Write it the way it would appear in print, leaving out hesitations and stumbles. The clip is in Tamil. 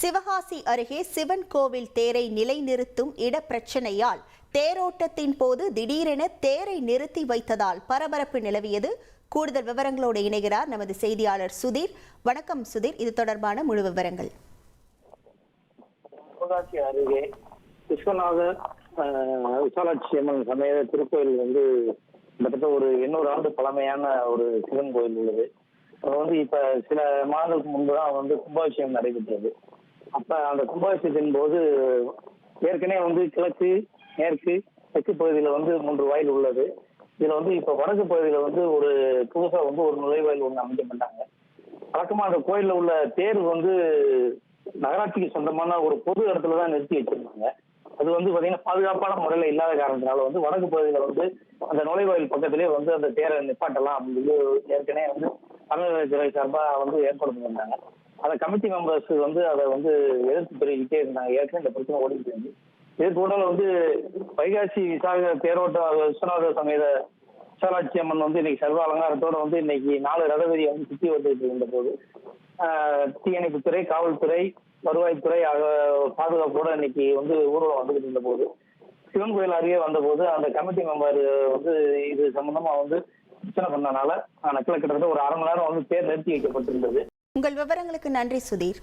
சிவகாசி அருகே சிவன் கோவில் தேரை நிலைநிறுத்தும் இடப்பிரச்சனையால் தேரோட்டத்தின் போது திடீரென தேரை நிறுத்தி வைத்ததால் பரபரப்பு நிலவியது. கூடுதல் விவரங்களோடு இணைகிறார் நமது செய்தியாளர் சுதீர். வணக்கம் சுதீர், இது தொடர்பான முழு விவரங்கள். சிவகாசி அருகே விஸ்வநாதர் விசாலாட்சி அம்மன் சமேத திருக்கோயில் கிட்டத்தட்ட ஒரு 800 ஆண்டு பழமையான ஒரு சிவன் கோயில் உள்ளது. இப்ப சில மாதங்களுக்கு முன்புதான் கும்பாபிஷேகம் நடைபெற்றது. அப்ப அந்த கும்பாபிஷேகத்தின் போது ஏற்கனவே கிழக்கு, மேற்கு, தெற்கு பகுதியில 3 வாயில் உள்ளது. இதுல இப்ப வடக்கு பகுதியில ஒரு புதுசா ஒரு நுழைவாயில் அமைக்கப்பட்டாங்க. வழக்கமா அந்த கோயில்ல உள்ள தேர் நகராட்சிக்கு சொந்தமான ஒரு பொது இடத்துலதான் நிறுத்தி வச்சிருந்தாங்க. அது பாத்தீங்கன்னா பாதுகாப்பான முறையில இல்லாத காரணத்தினால வடக்கு பகுதியில அந்த நுழைவாயில் பக்கத்திலே அந்த தேரை நிப்பாட்டலாம் அப்படின்னு ஏற்கனவே தமிழகத்துறை சார்பா ஏற்படுத்திருந்தாங்க. அந்த கமிட்டி மெம்பர்ஸ் அதை எதிர்த்து தெரிவிக்கிட்டே இருந்தாங்க. ஏற்கனவே இந்த பிரச்சனை ஓடிட்டு இருந்து இது கூட வைகாசி விசாக தேரோட்ட விஸ்வநாதர் சமேத விசாலாட்சி அம்மன் இன்னைக்கு சர்வ அலங்காரத்தோட இன்னைக்கு 4 ரதவீதியை சுத்தி வந்துட்டு இருந்த போது தீயணைப்புத்துறை, காவல்துறை, வருவாய்த்துறை பாதுகாப்போட இன்னைக்கு ஊர்வலம் வந்துகிட்டு இருந்த போது சிவன் கோயில் அருகே வந்த போது அந்த கமிட்டி மெம்பர் இது சம்பந்தமா பிரச்சனை பண்ணனால கிட்டத்தட்ட ஒரு 1/2 மணி நேரம் தேர் நிறுத்தி வைக்கப்பட்டிருந்தது. உங்கள் விவரங்களுக்கு நன்றி சுதீர்.